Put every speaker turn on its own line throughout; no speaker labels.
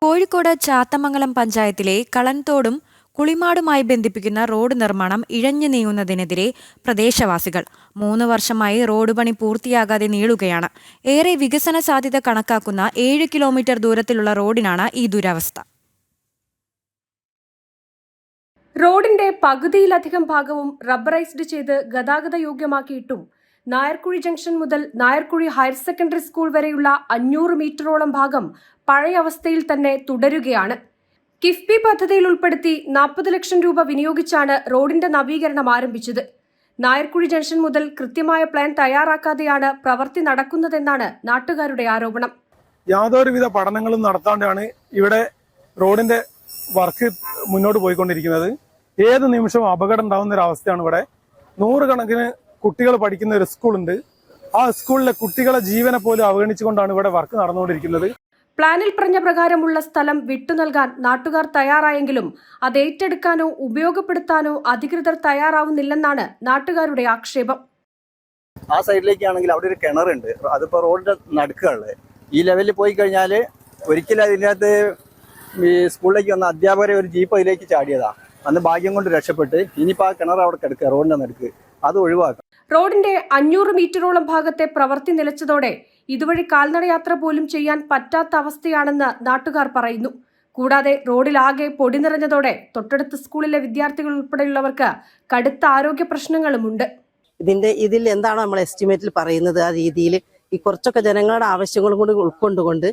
കോഴിക്കോട് ചാത്തമംഗലം പഞ്ചായത്തിലെ കളൻതോടും കുളിമാടുമായി ബന്ധിപ്പിക്കുന്ന റോഡ് നിർമ്മാണം ഇഴഞ്ഞു നീങ്ങുന്നതിനെതിരെ പ്രദേശവാസികൾ 3 വർഷമായി റോഡ് പണി പൂർത്തിയാകാതെ നീളുകയാണ്. ഏറെ വികസന സാധ്യത കണക്കാക്കുന്ന 7 കിലോമീറ്റർ ദൂരത്തിലുള്ള റോഡിനാണ് ഈ ദുരവസ്ഥ.
റോഡിന്റെ പകുതിയിലധികം ഭാഗവും റബ്ബറൈസ്ഡ് ചെയ്ത് ഗതാഗത യോഗ്യമാക്കിയിട്ടും നായർക്കുഴി ജംഗ്ഷൻ മുതൽ നായർക്കുഴി ഹയർ സെക്കൻഡറി സ്കൂൾ വരെയുള്ള 500 മീറ്ററോളം ഭാഗം പഴയ അവസ്ഥയിൽ തന്നെ തുടരുകയാണ്. കിഫ്ബി പദ്ധതിയിൽ ഉൾപ്പെടുത്തി 40 ലക്ഷം രൂപ വിനിയോഗിച്ചാണ് റോഡിന്റെ നവീകരണം ആരംഭിച്ചത്. നായർക്കുഴി ജംഗ്ഷൻ മുതൽ കൃത്യമായ പ്ലാൻ തയ്യാറാക്കാതെയാണ് പ്രവൃത്തി നടക്കുന്നതെന്നാണ് നാട്ടുകാരുടെ ആരോപണം.
യാതൊരുവിധ പഠനങ്ങളും നടത്താണ്ടാണ് ഇവിടെ റോഡിന്റെ വർക്ക് മുന്നോട്ട് പോയിക്കൊണ്ടിരിക്കുന്നത്. ഏത് നിമിഷവും അപകടം ഉണ്ടാവുന്ന ഒരു അവസ്ഥയാണ് ഇവിടെ. 100 കണക്കിന് കുട്ടികൾ പഠിക്കുന്ന ഒരു സ്കൂളുണ്ട്. ആ സ്കൂളിലെ കുട്ടികളെ ജീവനെ പോലും അവഗണിച്ചുകൊണ്ടാണ് ഇവിടെ വർക്ക് നടന്നുകൊണ്ടിരിക്കുന്നത്.
പ്ലാനിൽ പറഞ്ഞ പ്രകാരമുള്ള സ്ഥലം വിട്ടു നൽകാൻ നാട്ടുകാർ തയ്യാറായെങ്കിലും അത് ഏറ്റെടുക്കാനോ ഉപയോഗപ്പെടുത്താനോ അധികൃതർ തയ്യാറാവുന്നില്ലെന്നാണ് നാട്ടുകാരുടെ ആക്ഷേപം.
ആ സൈഡിലേക്കാണെങ്കിൽ അവിടെ ഒരു കിണറുണ്ട്. അതിപ്പോ റോഡിന്റെ നടുക്കുള്ളത്. ഈ ലെവലിൽ പോയി കഴിഞ്ഞാൽ ഒരിക്കലും അതിനകത്ത് ഈ സ്കൂളിലേക്ക് വന്ന അധ്യാപകരെ ഒരു ജീപ്പ് അതിലേക്ക് ചാടിയതാ. അന്ന് ഭാഗ്യം കൊണ്ട് രക്ഷപ്പെട്ട് ഇനിയിപ്പോ ആ കിണർ അവിടെ കിടക്കുക റോഡിന്റെ നടുക്ക്, അത് ഒഴിവാക്കാം.
റോഡിന്റെ 500 മീറ്ററോളം ഭാഗത്തെ പ്രവൃത്തി നിലച്ചതോടെ ഇതുവഴി കാൽനടയാത്ര പോലും ചെയ്യാൻ പറ്റാത്ത അവസ്ഥയാണെന്ന് നാട്ടുകാർ പറയുന്നു. കൂടാതെ റോഡിലാകെ പൊടി നിറഞ്ഞതോടെ തൊട്ടടുത്ത സ്കൂളിലെ വിദ്യാർത്ഥികൾ ഉൾപ്പെടെയുള്ളവർക്ക് കടുത്ത ആരോഗ്യ പ്രശ്നങ്ങളുമുണ്ട്.
ഇതിൽ എന്താണ് നമ്മൾ എസ്റ്റിമേറ്റിൽ പറയുന്നത്, ആ രീതിയിൽ ഈ കുറച്ചൊക്കെ ജനങ്ങളുടെ ആവശ്യങ്ങളും കൂടി ഉൾക്കൊണ്ടുകൊണ്ട്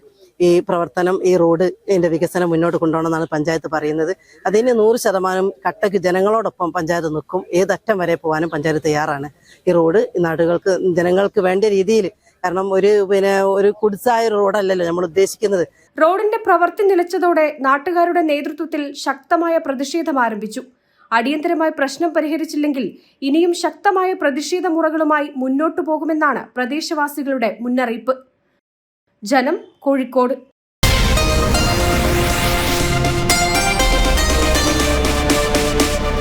ഈ പ്രവർത്തനം, ഈ റോഡ് ഇതിന്റെ വികസനം മുന്നോട്ട് കൊണ്ടുപോകണമെന്നാണ് പഞ്ചായത്ത് പറയുന്നത്. അതിന് 100% കട്ടക്ക് ജനങ്ങളോടൊപ്പം പഞ്ചായത്ത് നിൽക്കും. ഏതറ്റം വരെ പോകാനും പഞ്ചായത്ത് തയ്യാറാണ്. ഈ റോഡ് നാടുകൾക്ക് ജനങ്ങൾക്ക് വേണ്ട രീതിയിൽ, കാരണം ഒരു കുടിസായ റോഡല്ലല്ലോ നമ്മൾ ഉദ്ദേശിക്കുന്നത്.
റോഡിന്റെ പ്രവൃത്തി നിലച്ചതോടെ നാട്ടുകാരുടെ നേതൃത്വത്തിൽ ശക്തമായ പ്രതിഷേധം ആരംഭിച്ചു. അടിയന്തരമായി പ്രശ്നം പരിഹരിച്ചില്ലെങ്കിൽ ഇനിയും ശക്തമായ പ്രതിഷേധ മുറകളുമായി മുന്നോട്ടു പോകുമെന്നാണ് പ്രദേശവാസികളുടെ മുന്നറിയിപ്പ്. ജനം, കോഴിക്കോട്.